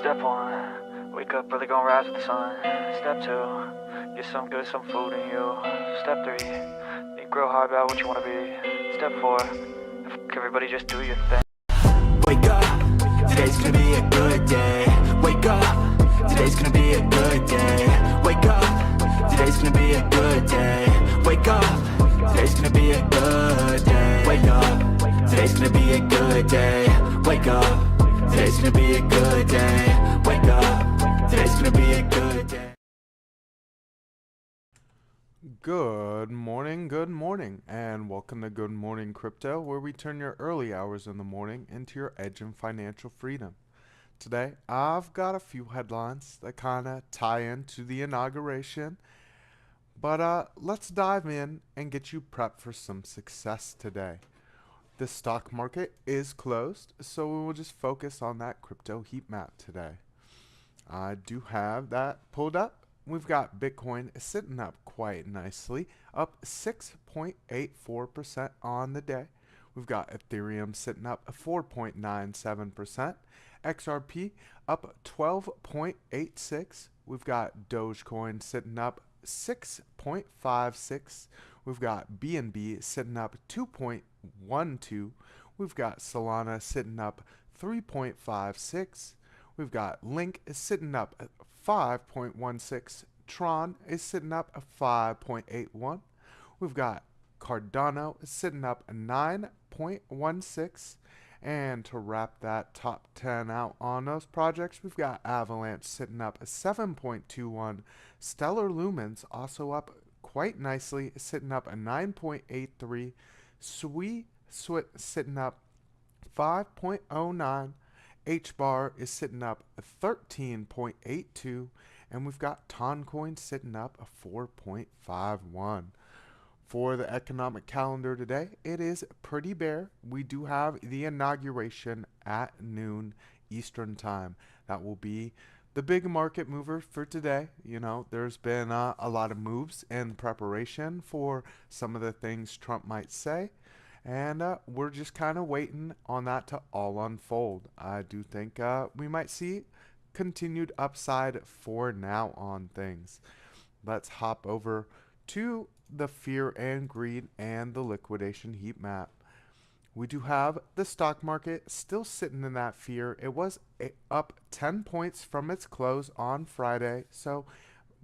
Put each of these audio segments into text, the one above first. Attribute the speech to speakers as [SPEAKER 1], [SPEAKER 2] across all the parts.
[SPEAKER 1] Step one, wake up early, gonna rise with the sun. Step two, get some good, some food in you. Step three, think real hard about what you wanna be. Step four, everybody just do your thing.
[SPEAKER 2] Wake up, today's gonna be a good day. Wake up, today's gonna be a good day. Wake up, today's gonna be a good day. Wake up, today's gonna be a good day. Wake up, today's gonna be a good day. Wake up, today's gonna be a good day. Wake up, today's gonna be a good day.
[SPEAKER 3] Good morning, and welcome to Good Morning Crypto, where we turn your early hours in the morning into your edge in financial freedom. Today, I've got a few headlines that kind of tie into the inauguration, but let's dive in and get you prepped for some success today. The stock market is closed, so we will just focus on that crypto heat map today. I do have that pulled up. We've got Bitcoin sitting up quite nicely, up 6.84% on the day. We've got Ethereum sitting up 4.97%, XRP up 12.86. We've got Dogecoin sitting up 6.56. We've got BNB sitting up 2.12. We've got Solana sitting up 3.56. We've got Link is sitting up at 5.16. Tron is sitting up at 5.81. We've got Cardano is sitting up at 9.16. And to wrap that top 10 out on those projects, we've got Avalanche sitting up at 7.21. Stellar Lumens also up quite nicely, sitting up at 9.83. Sui sitting up 5.09. H-bar is sitting up at 13.82, and we've got Toncoin sitting up at 4.51. For the economic calendar today, it is pretty bare. We do have the inauguration at noon Eastern time. That will be the big market mover for today. You know, there's been a lot of moves in preparation for some of the things Trump might say. And we're just kind of waiting on that to all unfold. I do think we might see continued upside for now on things. Let's hop over to the fear and greed and the liquidation heat map. We do have the stock market still sitting in that fear. It was up 10 points from its close on Friday. So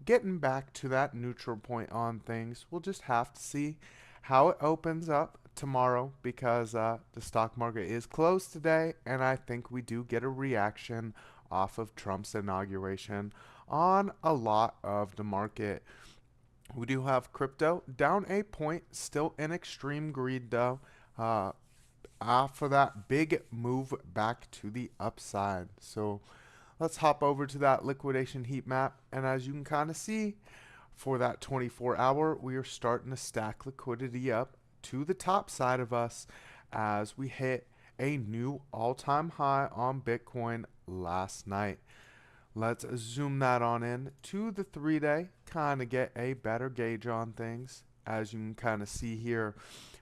[SPEAKER 3] getting back to that neutral point on things, we'll just have to see how it opens up tomorrow, because the stock market is closed today, and I think we do get a reaction off of Trump's inauguration on a lot of the market. We do have crypto down a point, still in extreme greed though, for that big move back to the upside. So let's hop over to that liquidation heat map, and as you can kind of see, for that 24-hour, we are starting to stack liquidity up to the top side of us as we hit a new all-time high on Bitcoin last night. Let's zoom that on in to the 3-day, kind of get a better gauge on things. As you can kind of see here,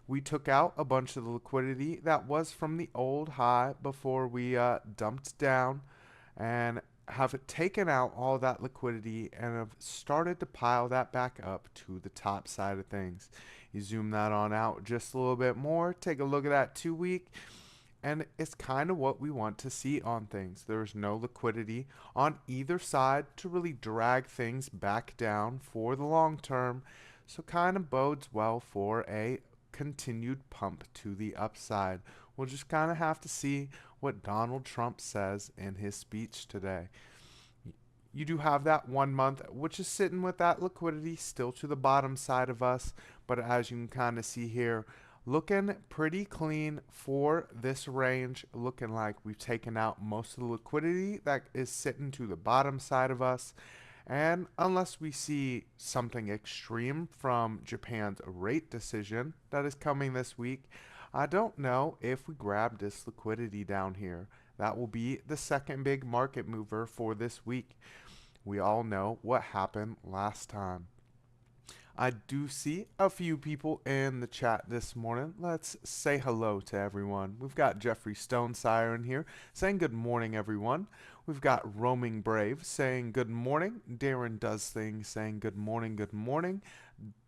[SPEAKER 3] we took out a bunch of the liquidity that was from the old high before we dumped down, and have taken out all that liquidity and have started to pile that back up to the top side of things. You zoom that on out just a little bit more, take a look at that 2-week, and it's kind of what we want to see on things. There's no liquidity on either side to really drag things back down for the long term, so kind of bodes well for a continued pump to the upside. We'll just kind of have to see what Donald Trump says in his speech today. You do have that 1 month, which is sitting with that liquidity still to the bottom side of us, but as you can kind of see here, looking pretty clean for this range, looking like we've taken out most of the liquidity that is sitting to the bottom side of us. And unless we see something extreme from Japan's rate decision that is coming this week, I don't know if we grab this liquidity down here. That will be the second big market mover for this week. We all know what happened last time. I do see a few people in the chat this morning. Let's say hello to everyone. We've got Jeffrey Stonesire in here saying good morning, everyone. We've got Roaming Brave saying good morning. Darren Does Things saying good morning, good morning.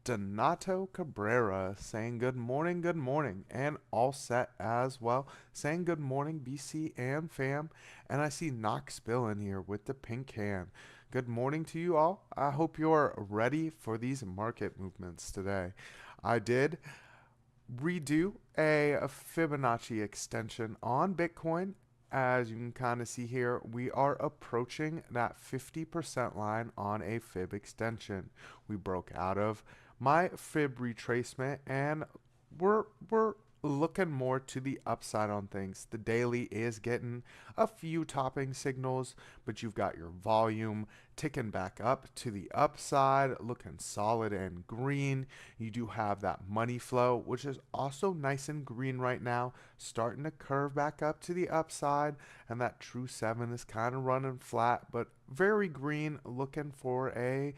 [SPEAKER 3] Donato Cabrera saying good morning, good morning. And All Set as well saying good morning, BC and fam. And I see Knox Bill in here with the pink hand. Good morning to you all. I hope you're ready for these market movements today. I did redo a Fibonacci extension on Bitcoin. As you can kind of see here, we are approaching that 50% line on a fib extension. We broke out of my fib retracement and we're looking more to the upside on things. The daily is getting a few topping signals, but you've got your volume ticking back up to the upside, looking solid and green. You do have that money flow, which is also nice and green right now, starting to curve back up to the upside, and that true 7 is kind of running flat, but very green, looking for a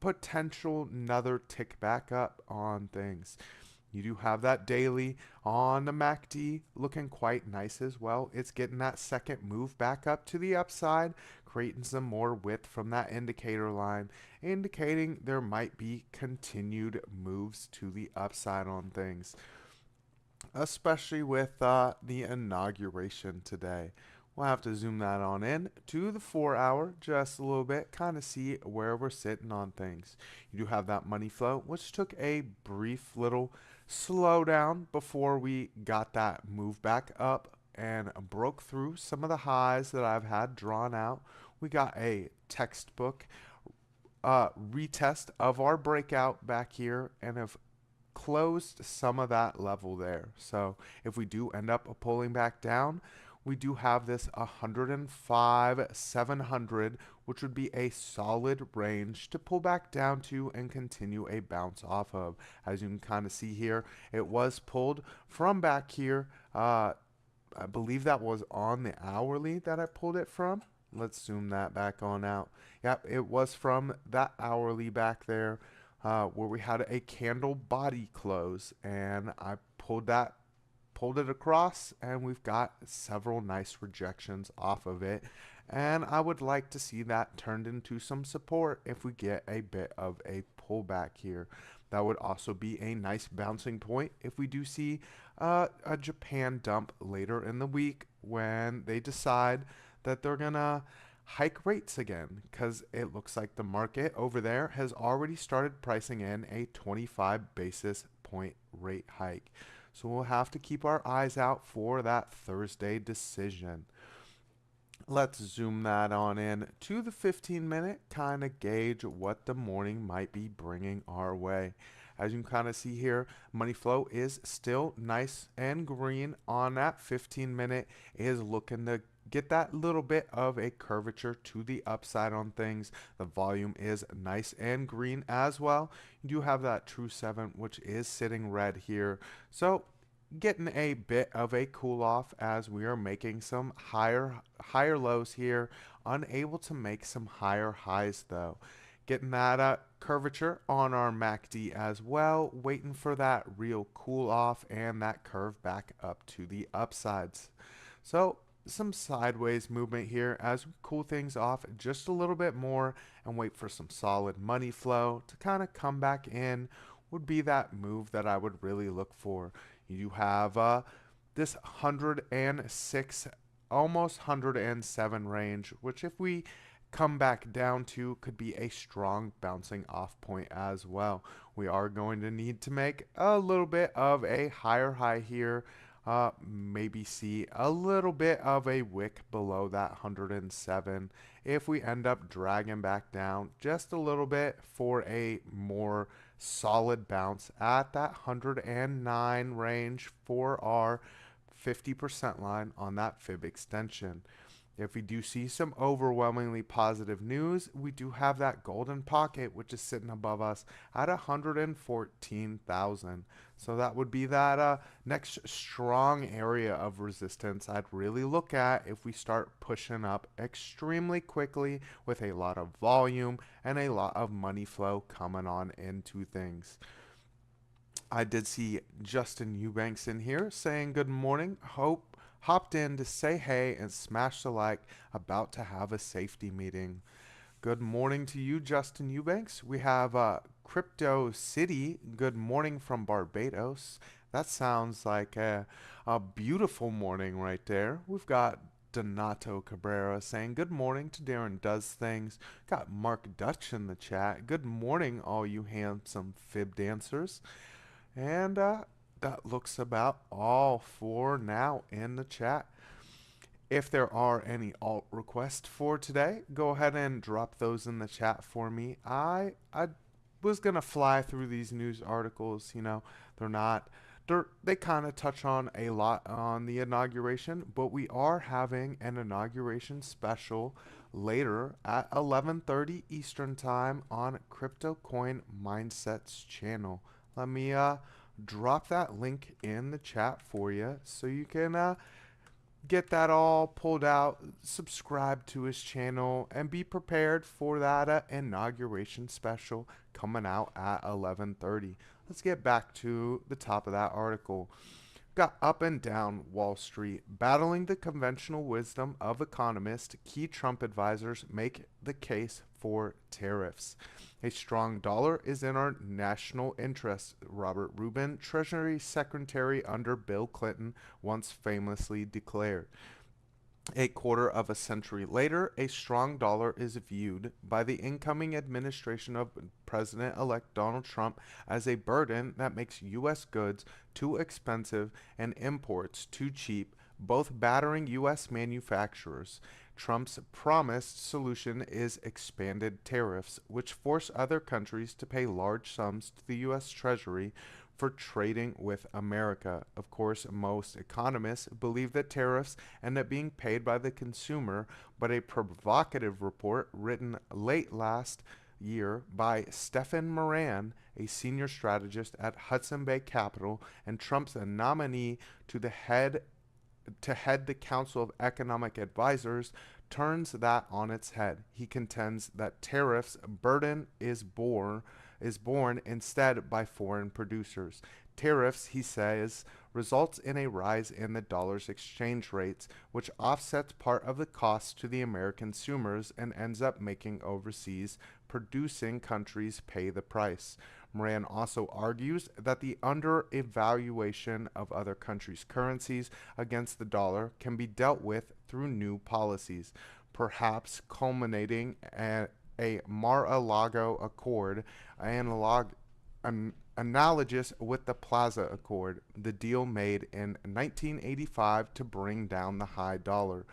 [SPEAKER 3] potential another tick back up on things. You do have that daily on the MACD looking quite nice as well. It's getting that second move back up to the upside, creating some more width from that indicator line, indicating there might be continued moves to the upside on things, especially with the inauguration today. We'll have to zoom that on in to the 4 hour just a little bit, kind of see where we're sitting on things. You do have that money flow, which took a brief little slowdown before we got that move back up and broke through some of the highs that I've had drawn out. We got a textbook retest of our breakout back here and have closed some of that level there. So if we do end up pulling back down, we do have this 105,700, which would be a solid range to pull back down to and continue a bounce off of. As you can kind of see here, it was pulled from back here. I believe that was on the hourly that I pulled it from. Let's zoom that back on out. Yep, it was from that hourly back there where we had a candle body close, and I pulled it across, and we've got several nice rejections off of it, and I would like to see that turned into some support if we get a bit of a pullback here. That would also be a nice bouncing point if we do see a Japan dump later in the week when they decide that they're gonna hike rates again, because it looks like the market over there has already started pricing in a 25 basis point rate hike. So we'll have to keep our eyes out for that Thursday decision. Let's zoom that on in to the 15-minute, kind of gauge what the morning might be bringing our way. As you can kind of see here, money flow is still nice and green on that 15-minute. Is looking to get that little bit of a curvature to the upside on things. The volume is nice and green as well. You do have that true 7, which is sitting red here. So getting a bit of a cool off as we are making some higher lows here. Unable to make some higher highs though. Getting that curvature on our MACD as well. Waiting for that real cool off and that curve back up to the upsides. So some sideways movement here as we cool things off just a little bit more and wait for some solid money flow to kind of come back in would be that move that I would really look for. You have this 106, almost 107 range, which if we come back down to could be a strong bouncing off point as well. We are going to need to make a little bit of a higher high here. Maybe see a little bit of a wick below that 107 if we end up dragging back down just a little bit for a more solid bounce at that 109 range for our 50% line on that fib extension. If we do see some overwhelmingly positive news, we do have that golden pocket, which is sitting above us at 114,000. So that would be that next strong area of resistance I'd really look at if we start pushing up extremely quickly with a lot of volume and a lot of money flow coming on into things. I did see Justin Eubanks in here saying good morning. hopped in to say hey and smash the like, about to have a safety meeting. Good morning to you, Justin Eubanks. We have Crypto City. Good morning from Barbados. That sounds like a beautiful morning right there. We've got Donato Cabrera saying good morning to Darren Does Things. Got Mark Dutch in the chat. Good morning, all you handsome fib dancers. And that looks about all for now in the chat. If there are any alt requests for today, go ahead and drop those in the chat for me. I was gonna fly through these news articles. They're not. They kind of touch on a lot on the inauguration, but we are having an inauguration special later at 11:30 Eastern Time on Crypto Coin Mindsets channel. Let me drop that link in the chat for you so you can get that all pulled out, subscribe to his channel, and be prepared for that inauguration special coming out at 11:30. Let's get back to the top of that article. Got up and down Wall Street, battling the conventional wisdom of economists. Key Trump advisors make the case for tariffs. A strong dollar is in our national interest, Robert Rubin, Treasury Secretary under Bill Clinton, once famously declared. A quarter of a century later, a strong dollar is viewed by the incoming administration of President-elect Donald Trump as a burden that makes U.S. goods too expensive and imports too cheap, both battering U.S. manufacturers. Trump's promised solution is expanded tariffs, which force other countries to pay large sums to the U.S. Treasury for trading with America. Of course, most economists believe that tariffs end up being paid by the consumer, but a provocative report written late last year by Stephen Moran, a senior strategist at Hudson Bay Capital and Trump's nominee to head the Council of Economic Advisors, turns that on its head. He contends that tariffs burden is borne instead by foreign producers. Tariffs, he says, results in a rise in the dollar's exchange rates, which offsets part of the cost to the American consumers and ends up making overseas producing countries pay the price. Moran also argues that the under-evaluation of other countries' currencies against the dollar can be dealt with through new policies, perhaps culminating at a Mar-a-Lago Accord, analogous with the Plaza Accord, the deal made in 1985 to bring down the high dollar.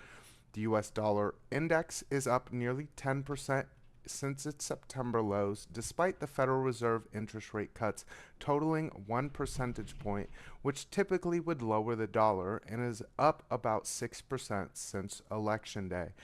[SPEAKER 3] The U.S. dollar index is up nearly 10% since its September lows, despite the Federal Reserve interest rate cuts totaling 1 percentage point, which typically would lower the dollar, and is up about 6% since Election Day.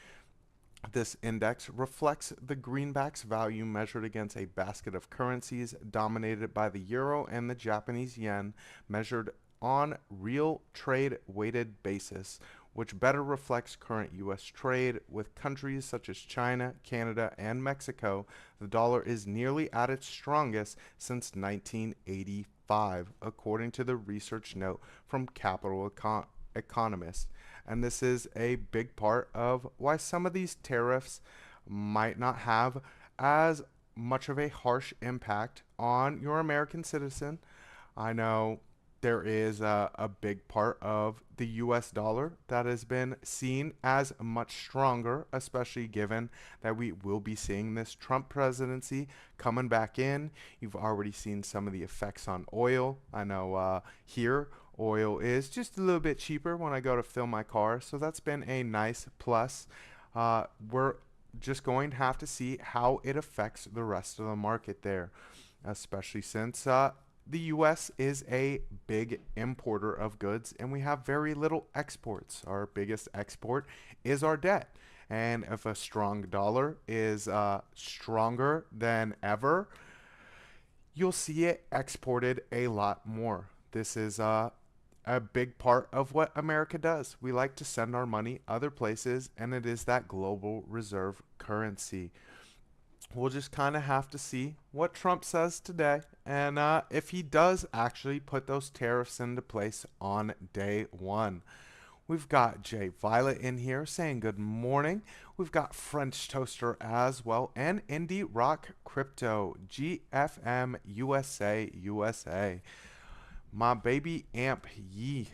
[SPEAKER 3] This index reflects the greenback's value measured against a basket of currencies dominated by the euro and the Japanese yen, measured on real trade-weighted basis, which better reflects current U.S. trade with countries such as China, Canada, and Mexico. The dollar is nearly at its strongest since 1985, according to the research note from Capital Economist. And this is a big part of why some of these tariffs might not have as much of a harsh impact on your American citizen. I know there is a big part of the US dollar that has been seen as much stronger, especially given that we will be seeing this Trump presidency coming back in. You've already seen some of the effects on oil. I know here oil is just a little bit cheaper when I go to fill my car, so that's been a nice plus. We're just going to have to see how it affects the rest of the market there, especially since the U.S. is a big importer of goods and we have very little exports. Our biggest export is our debt. And if a strong dollar is stronger than ever, you'll see it exported a lot more. This is a big part of what America does. We like to send our money other places, and it is that global reserve currency. We'll just kind of have to see what Trump says today, and if he does actually put those tariffs into place on day one. We've got Jay Violet in here saying good morning. We've got French Toaster as well, and Indie Rock Crypto, GFM USA USA. My baby Amp Yee.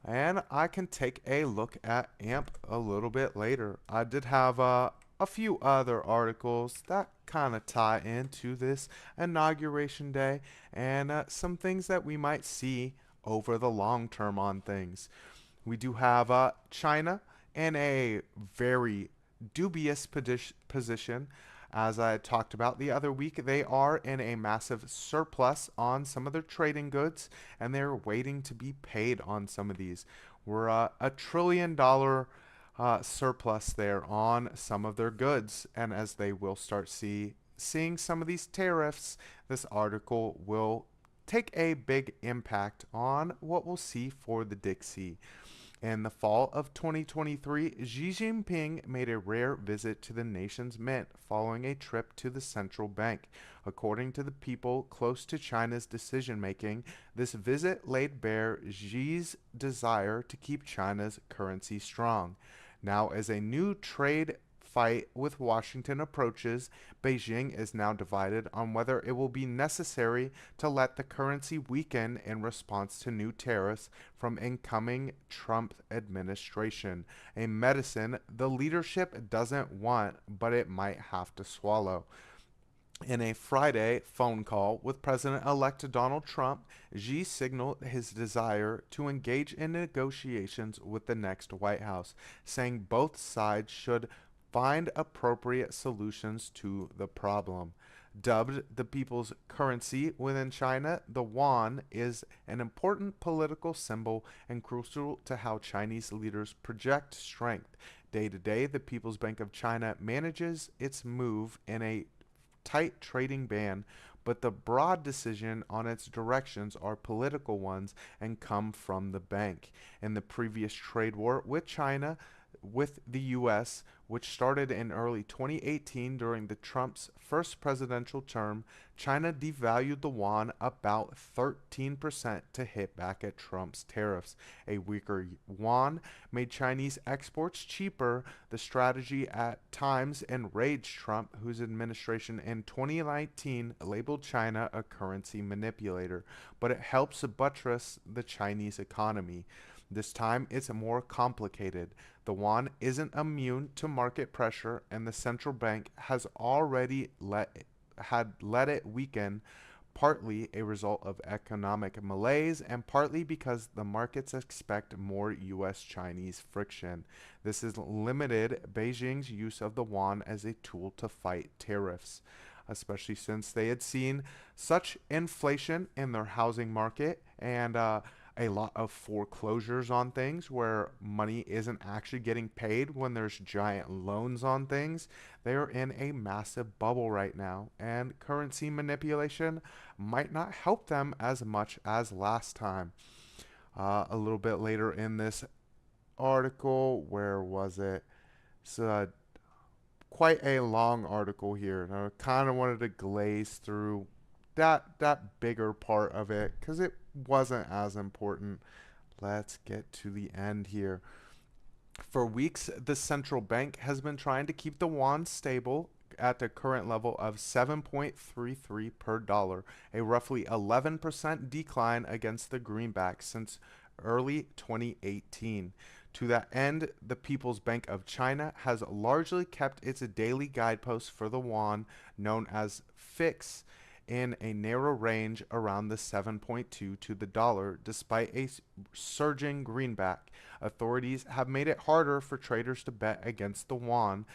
[SPEAKER 3] And I can take a look at AMP a little bit later. I did have a few other articles that kind of tie into this inauguration day and some things that we might see over the long term on things. We do have China in a very dubious position. As I talked about the other week, they are in a massive surplus on some of their trading goods, and they're waiting to be paid on some of these. We're $1 trillion surplus there on some of their goods, and as they will start seeing some of these tariffs, this article will take a big impact on what we'll see for the Dixie. In the fall of 2023, Xi Jinping made a rare visit to the nation's mint following a trip to the central bank. According to the people close to China's decision making, this visit laid bare Xi's desire to keep China's currency strong. Now, as a new trade fight with Washington approaches, Beijing is now divided on whether it will be necessary to let the currency weaken in response to new tariffs from incoming Trump administration, a medicine the leadership doesn't want but it might have to swallow. In a Friday phone call with President-elect Donald Trump, Xi signaled his desire to engage in negotiations with the next White House, saying both sides should find appropriate solutions to the problem. Dubbed the people's currency within China, the yuan is an important political symbol and crucial to how Chinese leaders project strength. Day to day, the People's Bank of China manages its move in a tight trading band, but the broad decision on its directions are political ones and come from the bank. In the previous trade war with China, with the U.S., which started in early 2018 during the Trump's first presidential term, China devalued the yuan about 13% to hit back at Trump's tariffs. A weaker yuan made Chinese exports cheaper. The strategy at times enraged Trump, whose administration in 2019 labeled China a currency manipulator, but it helps buttress the Chinese economy. This time, it's more complicated. The yuan isn't immune to market pressure, and the central bank has already let it weaken, partly a result of economic malaise and partly because the markets expect more U.S.-Chinese friction. This has limited Beijing's use of the yuan as a tool to fight tariffs, especially since they had seen such inflation in their housing market and a lot of foreclosures on things where money isn't actually getting paid when there's giant loans on things. They're in a massive bubble right now, and currency manipulation might not help them as much as last time. A little bit later in this article, where was it? It's quite a long article here, and I kind of wanted to glaze through that bigger part of it because it wasn't as important. Let's get to the end here. For weeks, the central bank has been trying to keep the yuan stable at the current level of 7.33 per dollar, a roughly 11% decline against the greenback since early 2018. To that end, the People's Bank of China has largely kept its daily guidepost for the yuan, known as FIX, in a narrow range around the 7.2 to the dollar, despite a surging greenback. Authorities have made it harder for traders to bet against the yuan,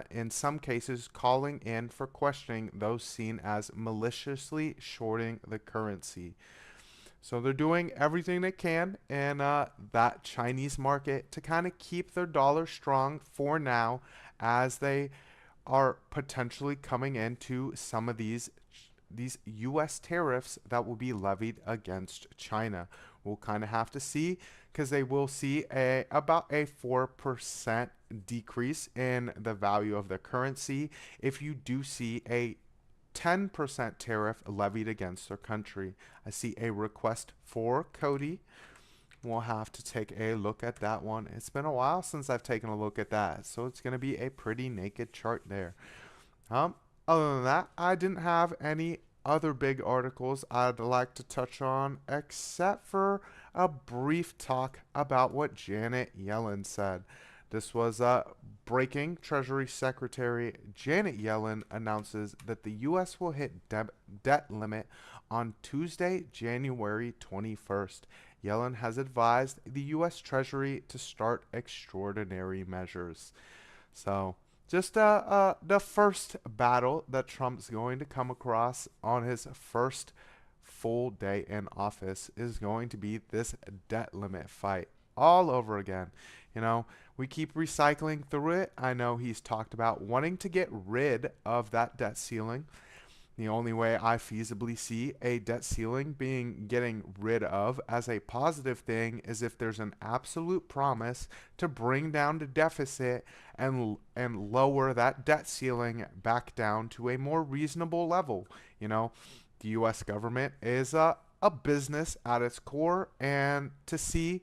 [SPEAKER 3] in some cases calling in for questioning those seen as maliciously shorting the currency. So they're doing everything they can in that Chinese market to kind of keep their dollar strong for now, as they are potentially coming into some of these U.S. tariffs that will be levied against China. We'll kind of have to see, because they will see about a 4% decrease in the value of the currency if you do see a 10% tariff levied against their country. I see a request for Cody. we'll have to take a look at that one. It's been a while since I've taken a look at that, so it's going to be a pretty naked chart there. Um, Other than that, I didn't have any other big articles I'd like to touch on, except for a brief talk about what Janet Yellen said. This was breaking. Treasury Secretary Janet Yellen announces that the U.S. will hit debt limit on Tuesday, January 21st. Yellen has advised the U.S. Treasury to start extraordinary measures. So, just the first battle that Trump's going to come across on his first full day in office is going to be this debt limit fight all over again. You know, we keep recycling through it. I know he's talked about wanting to get rid of that debt ceiling. The only way I feasibly see a debt ceiling being getting rid of as a positive thing is if there's an absolute promise to bring down the deficit and lower that debt ceiling back down to a more reasonable level. You know, the U.S. government is a business at its core, and to see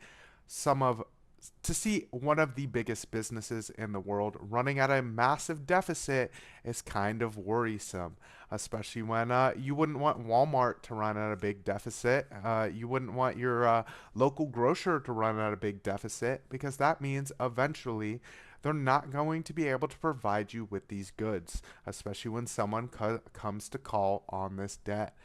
[SPEAKER 3] one of the biggest businesses in the world running at a massive deficit is kind of worrisome, especially when you wouldn't want Walmart to run at a big deficit. You wouldn't want your local grocer to run at a big deficit, because that means eventually they're not going to be able to provide you with these goods, especially when someone comes to call on this debt.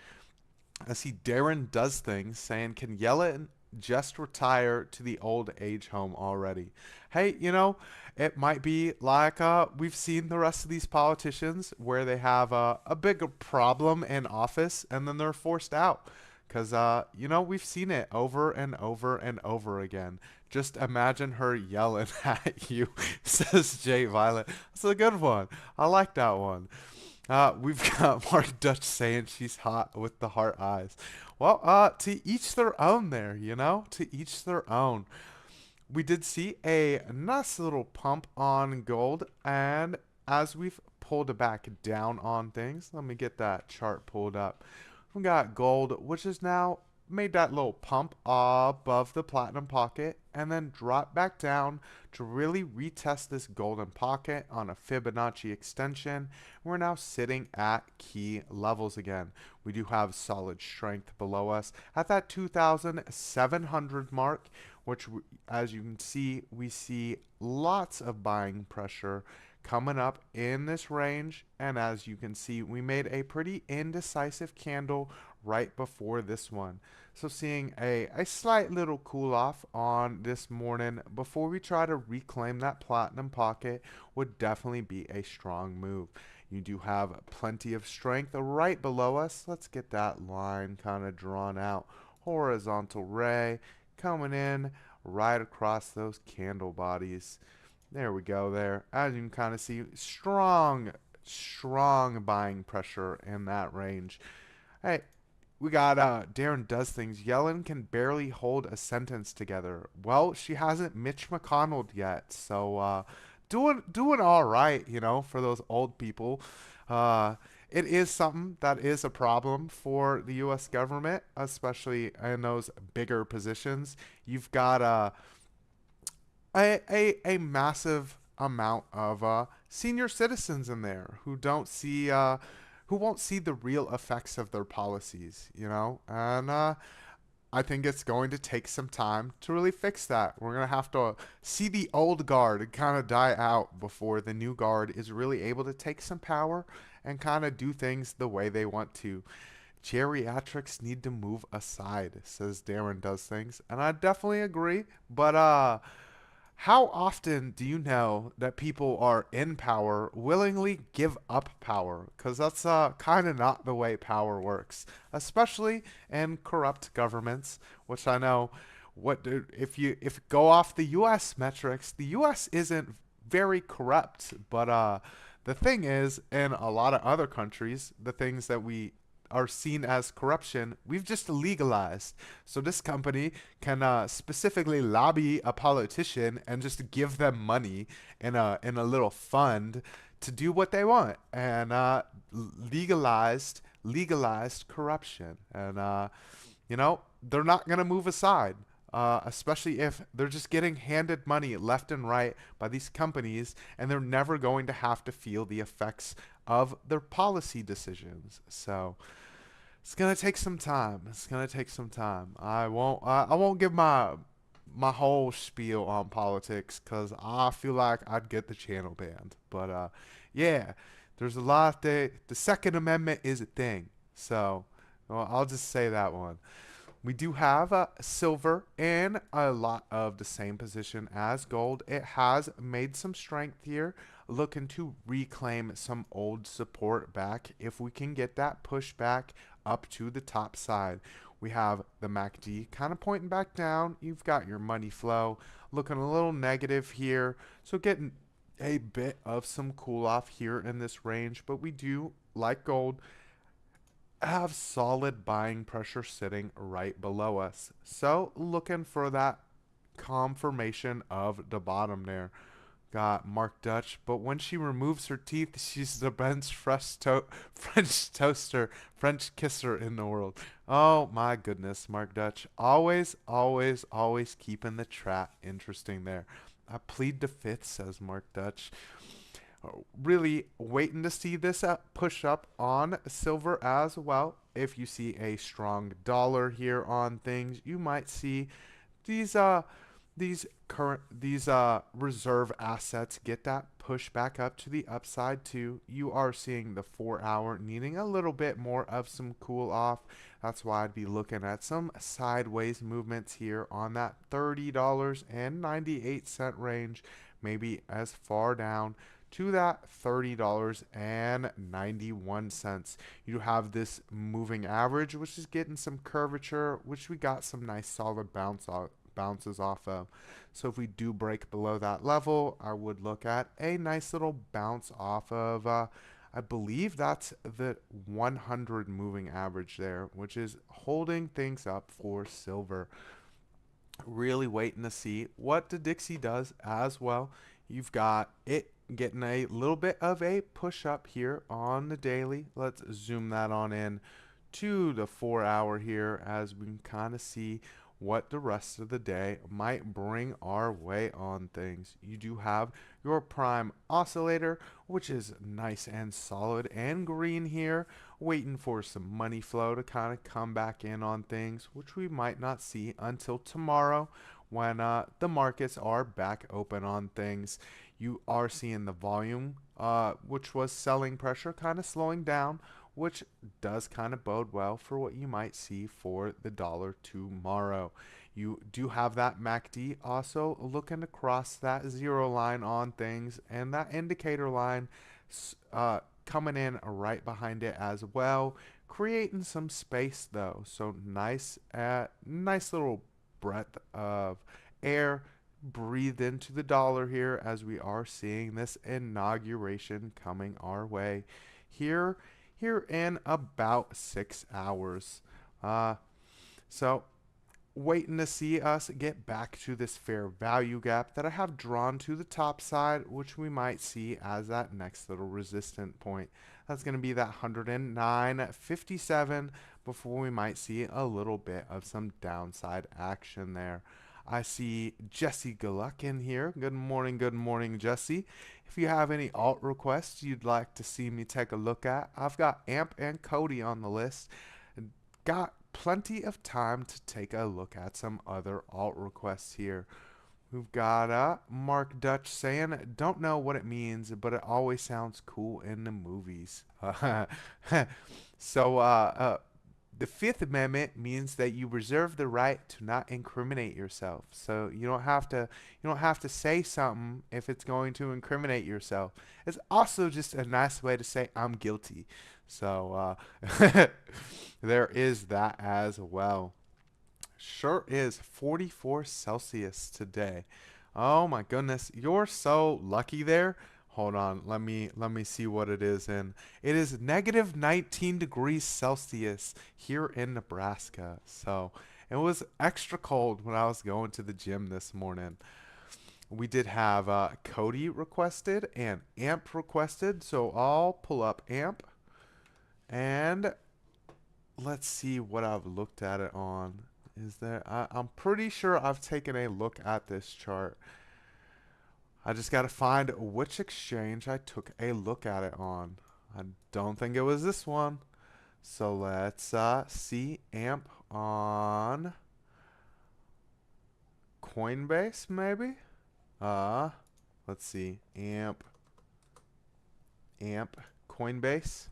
[SPEAKER 3] I see Darren Does Things saying, can Yellen just retire to the old age home already? Hey, you know, it might be like we've seen the rest of these politicians where they have a big problem in office and then they're forced out. Because, you know, we've seen it over and over and over again. Just imagine her yelling at you, says Jay Violet. That's a good one. I like that one. We've got Mark Dutch saying she's hot with the heart eyes. Well, to each their own there, you know? To each their own. We did see a nice little pump on gold, and as we've pulled it back down on things, let me get that chart pulled up. We got gold, which is now made that little pump above the platinum pocket and then drop back down to really retest this golden pocket on a Fibonacci extension. We're now sitting at key levels again. We do have solid strength below us at that 2,700 mark, which, as you can see, we see lots of buying pressure coming up in this range. And as you can see, we made a pretty indecisive candle right before this one. So seeing a slight little cool off on this morning before we try to reclaim that platinum pocket would definitely be a strong move. You do have plenty of strength right below us. Let's get that line kind of drawn out. Horizontal ray coming in right across those candle bodies. There we go there. As you can kind of see, strong buying pressure in that range. Hey, we got Darren Does Things. Yellen can barely hold a sentence together. Well, she hasn't Mitch McConnelled yet, so doing all right, you know, for those old people. It is something that is a problem for the U.S. government, especially in those bigger positions. You've got a massive amount of senior citizens in there who don't see who won't see the real effects of their policies, you know, and I think it's going to take some time to really fix that. We're going to have to see the old guard kind of die out before the new guard is really able to take some power and kind of do things the way they want to. Geriatrics need to move aside, says Darren Does Things, and I definitely agree, but how often do you know that people are in power willingly give up power? Because that's kind of not the way power works, especially in corrupt governments, which I know if you go off the U.S. metrics, the U.S. isn't very corrupt, but the thing is, in a lot of other countries, the things that we are seen as corruption, we've just legalized. So this company can specifically lobby a politician and just give them money in a little fund to do what they want, and legalized corruption. And you know, they're not gonna move aside. especially if they're just getting handed money left and right by these companies, and they're never going to have to feel the effects of their policy decisions. So it's gonna take some time. It's gonna take some time. I won't give my whole spiel on politics because I feel like I'd get the channel banned. But yeah, there's a lot. The Second Amendment is a thing. So well, I'll just say that one. We do have silver in a lot of the same position as gold. It has made some strength here, looking to reclaim some old support back if we can get that push back up to the top side. We have the MACD kind of pointing back down. You've got your money flow looking a little negative here. So getting a bit of some cool off here in this range, but we do, like gold, have solid buying pressure sitting right below us. So looking for that confirmation of the bottom there. Got Mark Dutch, but when she removes her teeth, she's the best French toaster, French kisser in the world. Oh my goodness, Mark Dutch. Always, always, always keeping the trap interesting there. I plead the fifth, says Mark Dutch. Really waiting to see this push up on silver as well. If you see a strong dollar here on things, you might see these reserve assets get that push back up to the upside too. You are seeing the 4 hour needing a little bit more of some cool off. That's why I'd be looking at some sideways movements here on that $30.98 range, maybe as far down to that $30.91. You have this moving average, which is getting some curvature, which we got some nice solid bounces off of. So if we do break below that level, I would look at a nice little bounce off of, I believe that's the 100 moving average there, which is holding things up for silver. Really waiting to see what the Dixie does as well. You've got it getting a little bit of a push up here on the daily. Let's zoom that on in to the 4 hour here as we can kind of see what the rest of the day might bring our way on things. You do have your prime oscillator, which is nice and solid and green here, waiting for some money flow to kind of come back in on things, which we might not see until tomorrow when the markets are back open on things. You are seeing the volume, which was selling pressure, kind of slowing down, which does kind of bode well for what you might see for the dollar tomorrow. You do have that MACD also looking to cross that zero line on things, and that indicator line coming in right behind it as well, creating some space though. So nice little breath of air breathed into the dollar here as we are seeing this inauguration coming our way here in about 6 hours. So waiting to see us get back to this fair value gap that I have drawn to the top side, which we might see as that next little resistant point. That's going to be that 109.57 before we might see a little bit of some downside action there. I see Jesse Gluck in here. Good morning, Jesse. If you have any alt requests you'd like to see me take a look at, I've got Amp and Cody on the list. Got plenty of time to take a look at some other alt requests here. We've got Mark Dutch saying, don't know what it means, but it always sounds cool in the movies. So, the Fifth Amendment means that you reserve the right to not incriminate yourself. So you don't have to say something if it's going to incriminate yourself. It's also just a nice way to say I'm guilty. So there is that as well. Sure is 44 Celsius today. Oh my goodness, you're so lucky there. Hold on, let me see what it is in. It is negative 19 degrees Celsius here in Nebraska. So it was extra cold when I was going to the gym this morning. We did have Cody requested and Amp requested. So I'll pull up Amp and let's see what I've looked at it on. Is there? I'm pretty sure I've taken a look at this chart. I just got to find which exchange I took a look at it on. I don't think it was this one. So let's see AMP on Coinbase, maybe? Let's see. AMP Coinbase.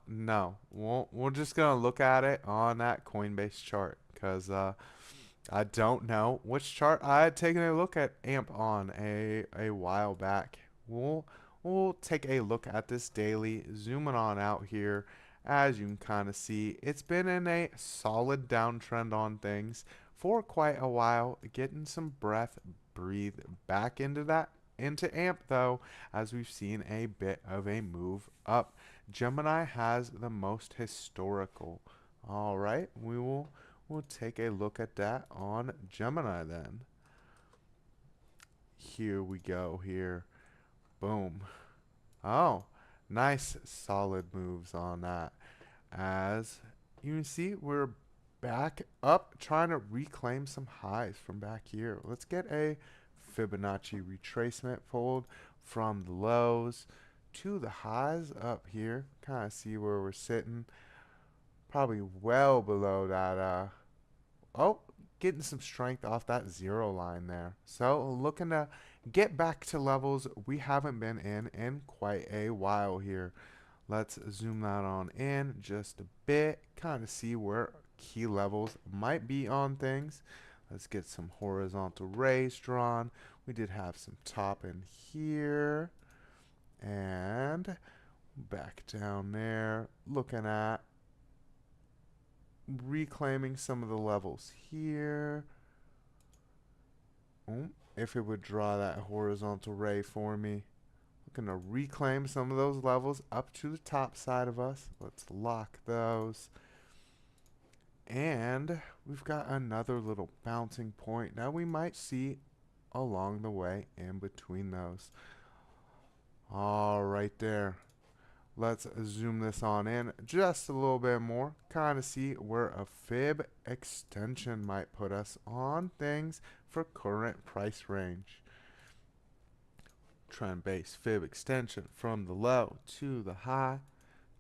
[SPEAKER 3] No. We're just going to look at it on that Coinbase chart because I don't know which chart I had taken a look at AMP on a while back. We'll take a look at this daily, zooming on out here. As you can kind of see, it's been in a solid downtrend on things for quite a while, getting some breathe back into AMP though, as we've seen a bit of a move up. Gemini has the most historical. All right, we'll take a look at that on Gemini then. Here we go here. Boom. Oh, nice solid moves on that. As you can see, we're back up trying to reclaim some highs from back here. Let's get a Fibonacci retracement fold from the lows to the highs up here. Kind of see where we're sitting. Probably well below that. Oh, getting some strength off that zero line there. So looking to get back to levels we haven't been in quite a while here. Let's zoom that on in just a bit, kind of see where key levels might be on things. Let's get some horizontal rays drawn. We did have some top in here and back down there, looking at reclaiming some of the levels here. If it would draw that horizontal ray for me. Looking to reclaim some of those levels up to the top side of us. Let's lock those. And we've got another little bouncing point now we might see along the way in between those. All right there. Let's zoom this on in just a little bit more. Kind of see where a fib extension might put us on things for current price range. Trend base fib extension from the low to the high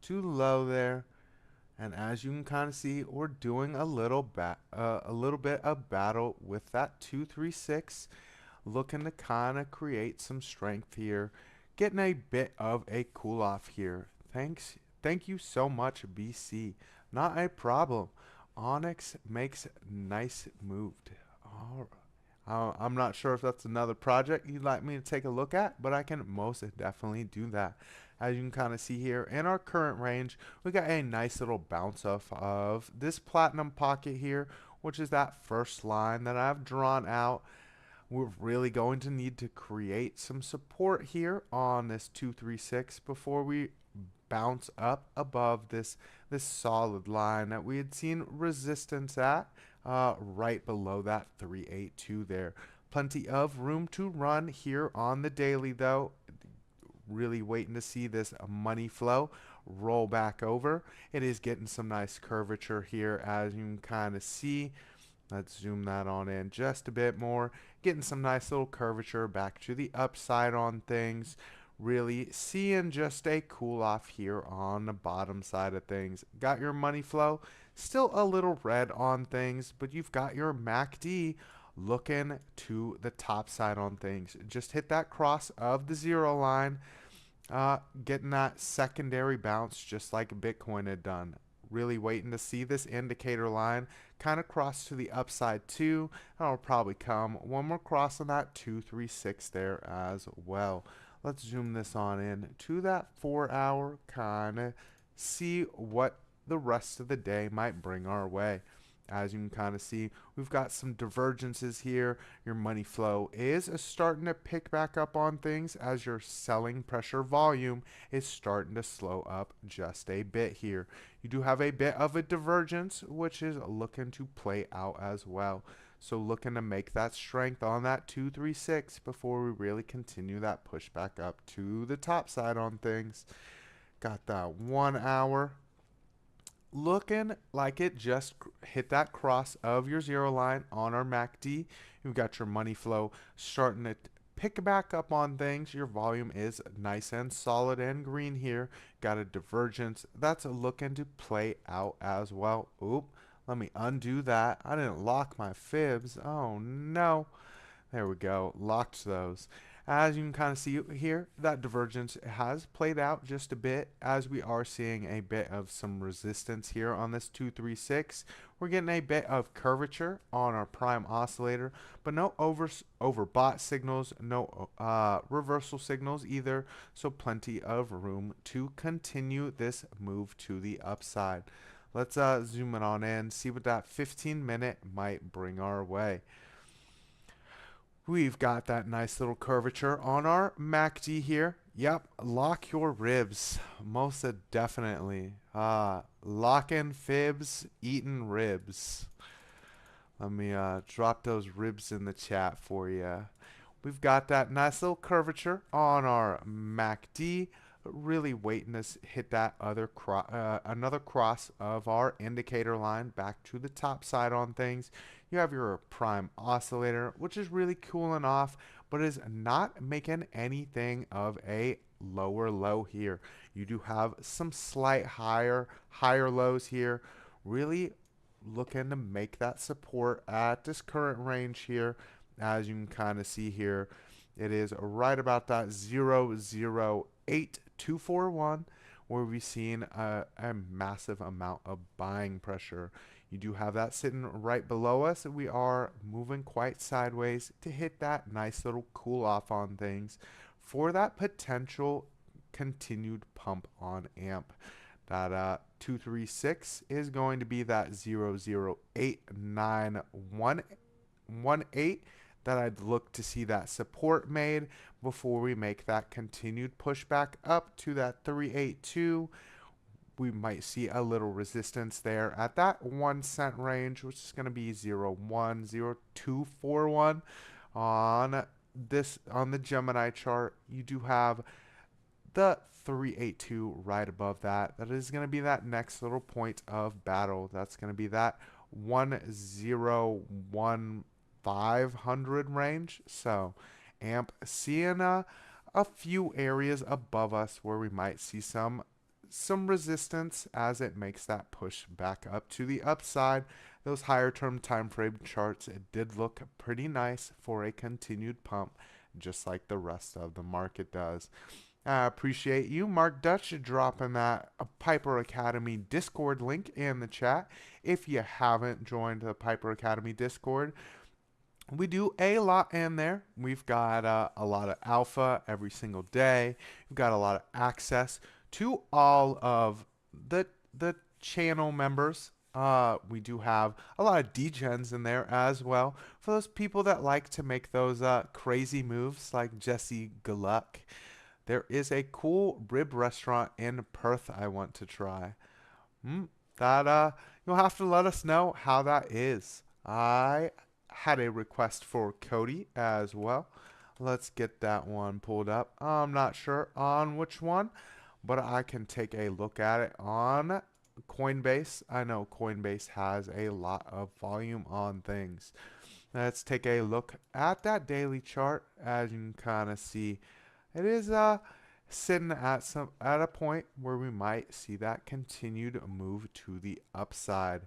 [SPEAKER 3] to the low there. And as you can kind of see, we're doing a little bit of battle with that 236, looking to kind of create some strength here, getting a bit of a cool off here. Thank you so much, BC. Not a problem. Onyx makes nice moved. All right. I'm not sure if that's another project you'd like me to take a look at, but I can most definitely do that. As you can kind of see here in our current range, we got a nice little bounce off of this platinum pocket here, which is that first line that I've drawn out. We're really going to need to create some support here on this 236 before we bounce up above this solid line that we had seen resistance at right below that 382 there. Plenty of room to run here on the daily though. Really waiting to see this money flow roll back over. It is getting some nice curvature here, as you can kind of see. Let's zoom that on in just a bit more. Getting some nice little curvature back to the upside on things. Really seeing just a cool off here on the bottom side of things. Got your money flow still a little red on things, but you've got your MACD looking to the top side on things. Just hit that cross of the zero line, getting that secondary bounce just like Bitcoin had done. Really waiting to see this indicator line kind of cross to the upside too. That'll probably come one more cross on that 236 there as well. Let's zoom this on in to that 4 hour, kind of see what the rest of the day might bring our way. As you can kind of see, we've got some divergences here. Your money flow is starting to pick back up on things as your selling pressure volume is starting to slow up just a bit here. You do have a bit of a divergence, which is looking to play out as well. So looking to make that strength on that 236 before we really continue that push back up to the top side on things. Got that 1 hour looking like it just hit that cross of your zero line on our MACD. You've got your money flow starting to pick back up on things. Your volume is nice and solid and green here. Got a divergence that's looking to play out as well. Oop, let me undo that. I didn't lock my fibs. Oh no. There we go. Locked those. As you can kind of see here, that divergence has played out just a bit as we are seeing a bit of some resistance here on this 236. We're getting a bit of curvature on our prime oscillator, but no overbought signals, no reversal signals either, so plenty of room to continue this move to the upside. Let's zoom it on in, see what that 15-minute might bring our way. We've got that nice little curvature on our MACD here. Yep, lock your ribs, most definitely. Locking fibs, eating ribs. Let me drop those ribs in the chat for you. We've got that nice little curvature on our MACD. Really waiting to hit that other another cross of our indicator line back to the top side on things. You have your prime oscillator, which is really cooling off, but is not making anything of a lower low here. You do have some slight higher lows here. Really looking to make that support at this current range here. As you can kind of see here, it is right about that 0.08241, where we've seen a massive amount of buying pressure. You do have that sitting right below us. We are moving quite sideways to hit that nice little cool off on things for that potential continued pump on AMP. That 236 is going to be that 0.08918 that I'd look to see that support made before we make that continued pushback up to that 382. We might see a little resistance there at that 1 cent range, which is going to be 0.10241 on the Gemini chart. You do have the 382 right above that. That is going to be that next little point of battle. That's going to be that 101,500 range. So AMP seeing a few areas above us where we might see some resistance as it makes that push back up to the upside. Those higher term time frame charts, it did look pretty nice for a continued pump, just like the rest of the market does. I appreciate you, Mark Dutch, dropping that Piper Academy Discord link in the chat. If you haven't joined the Piper Academy Discord, we do a lot in there. We've got a lot of alpha every single day. We've got a lot of access to all of the channel members. We do have a lot of degens in there as well for those people that like to make those crazy moves like Jesse Gluck. There is a cool rib restaurant in Perth I want to try. That you'll have to let us know how that is. I had a request for Cody as well. Let's get that one pulled up. I'm not sure on which one, but I can take a look at it on Coinbase. I know Coinbase has a lot of volume on things. Let's take a look at that daily chart. As you can kind of see, it is sitting at a point where we might see that continued move to the upside.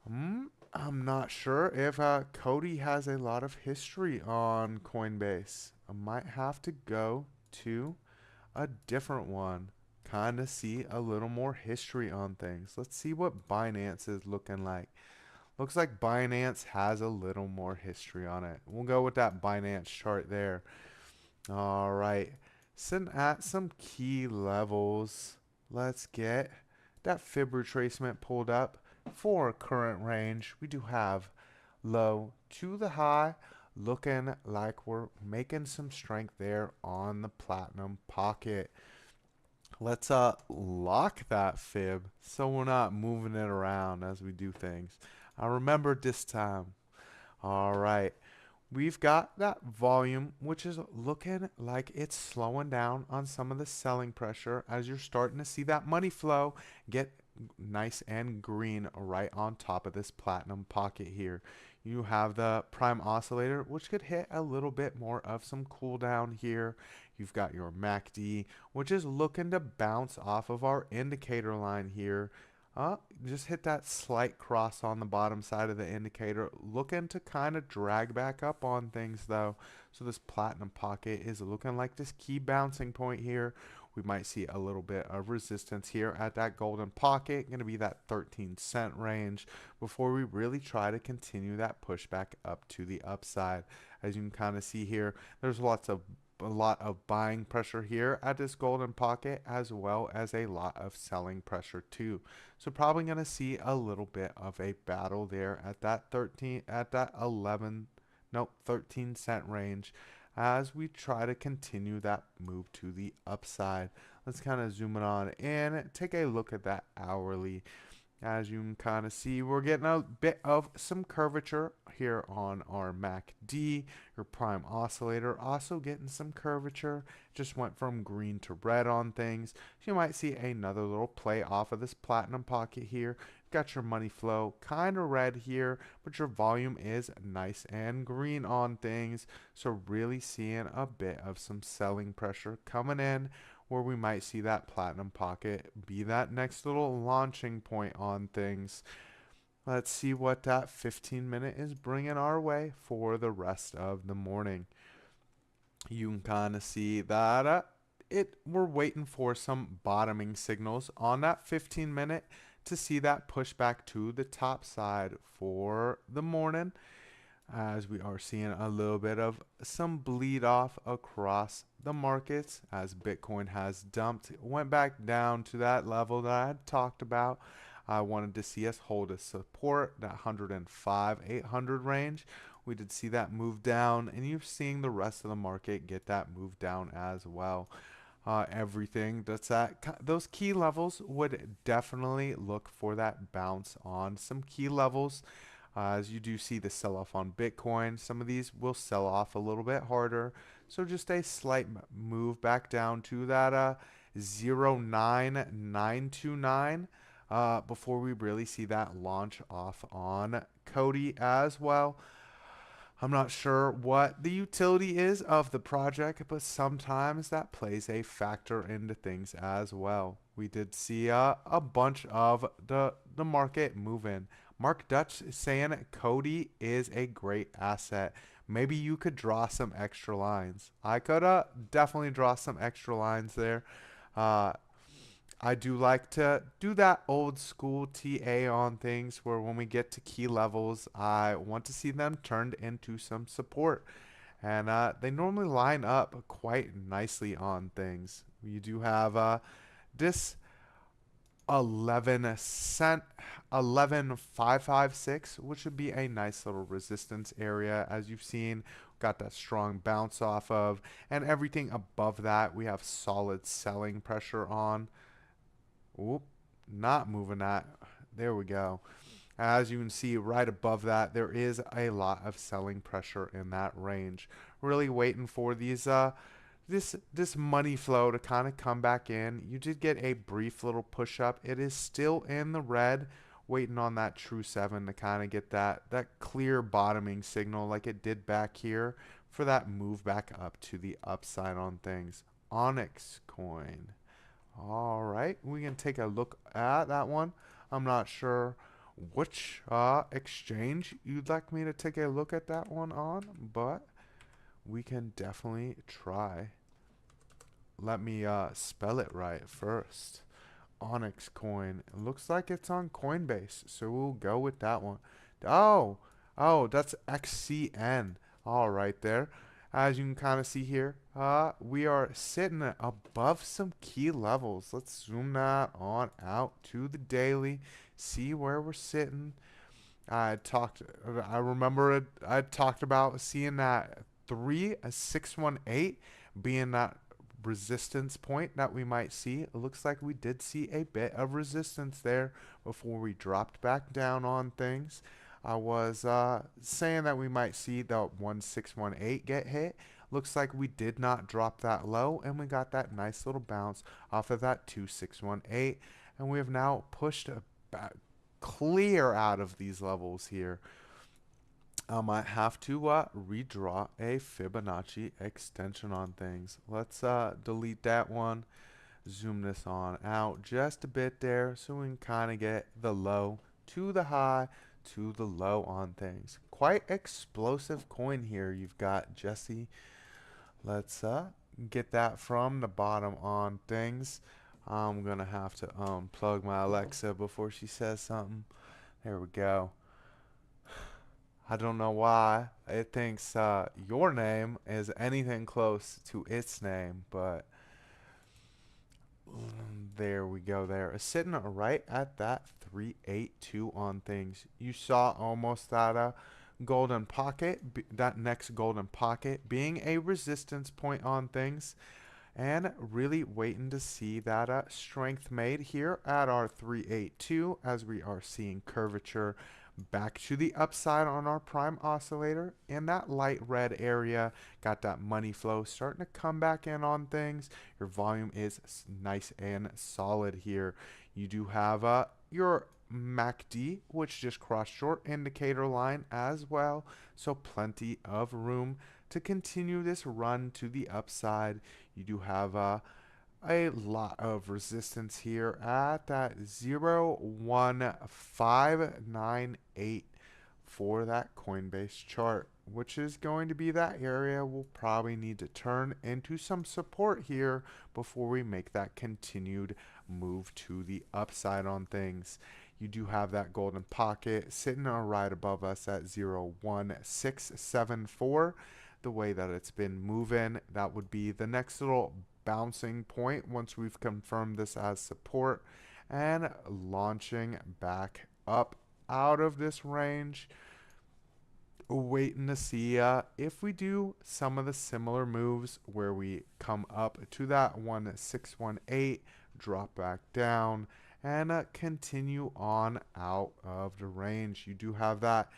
[SPEAKER 3] I'm not sure if Cody has a lot of history on Coinbase. I might have to go to a different one, kind of see a little more history on things. Let's see what Binance is looking like. Looks like Binance has a little more history on it. We'll go with that Binance chart there. All right, sitting at some key levels. Let's get that fib retracement pulled up for current range. We do have low to the high, looking like we're making some strength there on the platinum pocket. Let's lock that fib so we're not moving it around as we do things. I remembered this time. All right. We've got that volume, which is looking like it's slowing down on some of the selling pressure as you're starting to see that money flow get nice and green right on top of this platinum pocket here. You have the prime oscillator, which could hit a little bit more of some cooldown here. You've got your MACD, which is looking to bounce off of our indicator line here. Just hit that slight cross on the bottom side of the indicator, looking to kind of drag back up on things though. So this platinum pocket is looking like this key bouncing point here. We might see a little bit of resistance here at that golden pocket, going to be that 13-cent range before we really try to continue that pushback up to the upside. As you can kind of see here, there's a lot of buying pressure here at this golden pocket, as well as a lot of selling pressure too. So probably going to see a little bit of a battle there at that 13-cent range as we try to continue that move to the upside. Let's kind of zoom it on and take a look at that hourly. As you can kind of see, we're getting a bit of some curvature here on our MACD. Your prime oscillator also getting some curvature. Just went from green to red on things. So you might see another little play off of this platinum pocket here. Got your money flow kind of red here, but your volume is nice and green on things. So really seeing a bit of some selling pressure coming in, where we might see that platinum pocket be that next little launching point on things. Let's see what that 15-minute is bringing our way for the rest of the morning. You can kind of see that we're waiting for some bottoming signals on that 15-minute to see that push back to the top side for the morning, as we are seeing a little bit of some bleed off across the markets as Bitcoin has dumped. It went back down to that level that I had talked about. I wanted to see us hold a support, that 105,800 range. We did see that move down, and you're seeing the rest of the market get that move down as well. Everything that's at those key levels would definitely look for that bounce on some key levels. As you do see the sell-off on Bitcoin, some of these will sell off a little bit harder. So just a slight move back down to that 0.9929 before we really see that launch off on Cody as well. I'm not sure what the utility is of the project, but sometimes that plays a factor into things as well. We did see a bunch of the market move in. Mark Dutch is saying Cody is a great asset. Maybe you could draw some extra lines. I could definitely draw some extra lines there. I do like to do that old school TA on things where when we get to key levels, I want to see them turned into some support. And they normally line up quite nicely on things. You do have this 11,556, which would be a nice little resistance area. As you've seen, got that strong bounce off of, and everything above that we have solid selling pressure on. Oop, not moving that. There we go. As you can see right above that, there is a lot of selling pressure in that range. Really waiting for these this money flow to kind of come back in. You did get a brief little push up. It is still in the red, waiting on that true 7 to kind of get that clear bottoming signal like it did back here for that move back up to the upside on things. Onyx coin. All right, we can take a look at that one. I'm not sure which exchange you'd like me to take a look at that one on, but we can definitely try. Let me spell it right first. Onyx coin. It looks like it's on Coinbase, so we'll go with that one. Oh, that's XCN. All right there. As you can kind of see here, we are sitting above some key levels. Let's zoom that on out to the daily, see where we're sitting. I remember I talked about seeing that 3618 being that resistance point that we might see. It looks like we did see a bit of resistance there before we dropped back down on things. I was saying that we might see the 1618 get hit. Looks like we did not drop that low, and we got that nice little bounce off of that 2618. and we have now pushed clear out of these levels here. I might have to redraw a Fibonacci extension on things. Let's delete that one. Zoom this on out just a bit there so we can kind of get the low to the high to the low on things. Quite explosive coin here you've got, Jesse. Let's get that from the bottom on things. I'm gonna have to unplug my Alexa before she says something. There we go. I don't know why it thinks your name is anything close to its name, but there we go there. Sitting right at that 382 on things. You saw almost that golden pocket, that next golden pocket being a resistance point on things. And really waiting to see that strength made here at our 382 as we are seeing curvature back to the upside on our prime oscillator. In that light red area, got that money flow starting to come back in on things. Your volume is nice and solid here. You do have your MACD, which just crossed short indicator line as well, so plenty of room to continue this run to the upside. You do have a lot of resistance here at that 0.1598 for that Coinbase chart, which is going to be that area we'll probably need to turn into some support here before we make that continued move to the upside on things. You do have that golden pocket sitting right above us at 0.1674. The way that it's been moving, that would be the next little bouncing point once we've confirmed this as support, and launching back up out of this range, waiting to see if we do some of the similar moves where we come up to that 1618, drop back down, and continue on out of the range. You do have that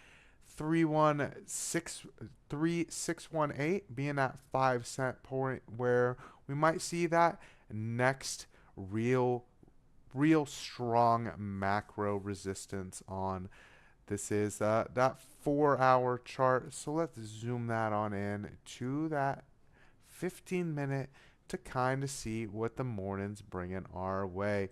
[SPEAKER 3] 3618 being that 5 cent point where we might see that next real strong macro resistance on. This is that 4-hour chart, so let's zoom that on in to that 15-minute to kind of see what the morning's bringing our way.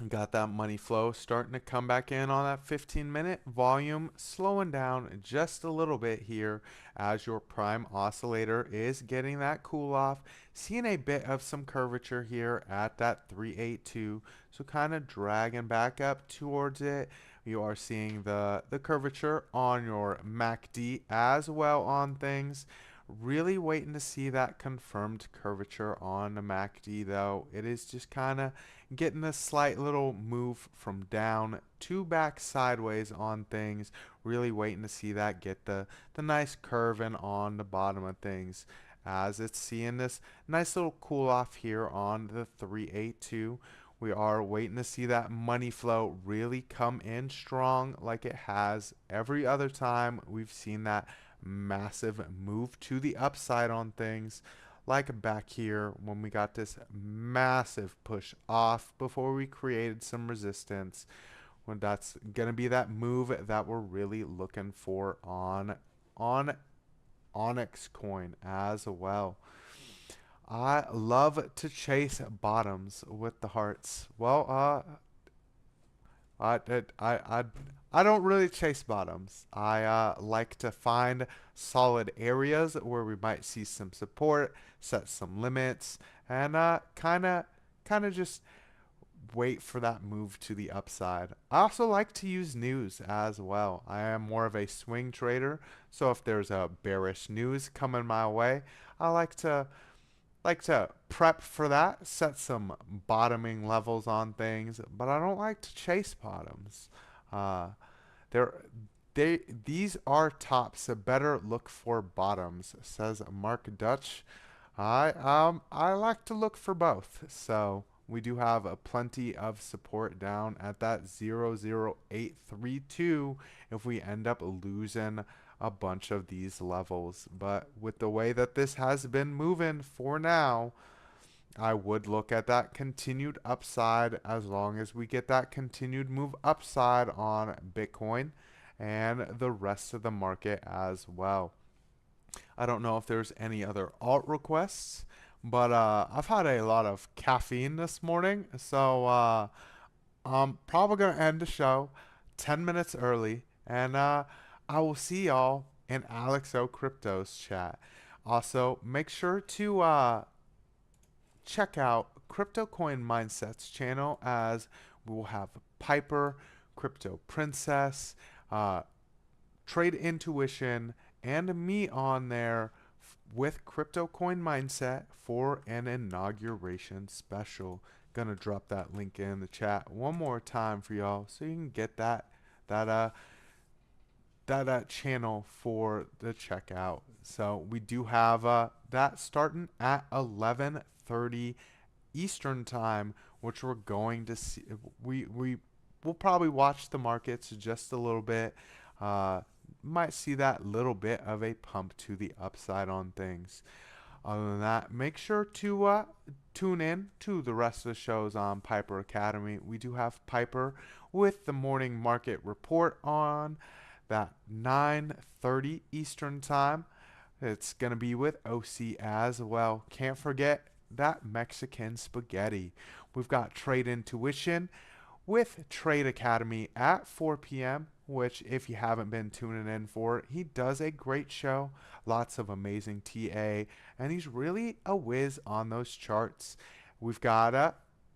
[SPEAKER 3] Got that money flow starting to come back in on that 15-minute. Volume slowing down just a little bit here as your prime oscillator is getting that cool off. Seeing a bit of some curvature here at that 382. So kind of dragging back up towards it. You are seeing the curvature on your MACD as well on things. Really waiting to see that confirmed curvature on the MACD though. It is just kind of getting a slight little move from down to back sideways on things. Really waiting to see that get the nice curving on the bottom of things as it's seeing this nice little cool off here on the 382. We are waiting to see that money flow really come in strong like it has every other time we've seen that massive move to the upside on things, like back here when we got this massive push off before we created some resistance. When that's gonna be that move that we're really looking for on Onyx coin as well. I love to chase bottoms with the hearts. Well, I don't really chase bottoms. I like to find solid areas where we might see some support, set some limits, and kind of just wait for that move to the upside. I also like to use news as well. I am more of a swing trader, so if there's a bearish news coming my way, I like to prep for that, set some bottoming levels on things, but I don't like to chase bottoms. These are tops, so better look for bottoms, says Mark Dutch. I like to look for both. So we do have plenty of support down at that 00832 if we end up losing a bunch of these levels. But with the way that this has been moving for now, I would look at that continued upside as long as we get that continued move upside on Bitcoin and the rest of the market as well. I don't know if there's any other alt requests, but I've had a lot of caffeine this morning, so I'm probably going to end the show 10 minutes early, and I will see y'all in Alex O Crypto's chat. Also, make sure to check out Crypto Coin Mindset's channel, as we will have Piper, Crypto Princess, uh, Trade Intuition, and me on there with Crypto Coin Mindset for an inauguration special. Gonna drop that link in the chat one more time for y'all so you can get that uh that channel for the checkout. So we do have that starting at 11:30 Eastern time, which we're going to see. We will probably watch the markets just a little bit. Might see that little bit of a pump to the upside on things. Other than that, make sure to tune in to the rest of the shows on Piper Academy. We do have Piper with the morning market report on that 9:30 Eastern time. It's going to be with OC as well. Can't forget that Mexican spaghetti. We've got Trade Intuition with Trade Academy at 4 p.m., which, if you haven't been tuning in for, he does a great show. Lots of amazing TA, and he's really a whiz on those charts. We've got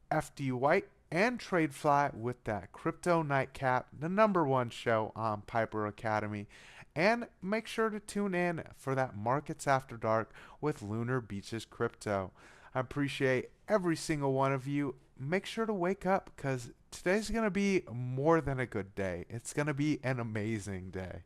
[SPEAKER 3] FD White and TradeFly with that Crypto Nightcap, the #1 show on Piper Academy. And make sure to tune in for that Markets After Dark with Lunar Beaches Crypto. I appreciate every single one of you. Make sure to wake up, because today's going to be more than a good day. It's going to be an amazing day.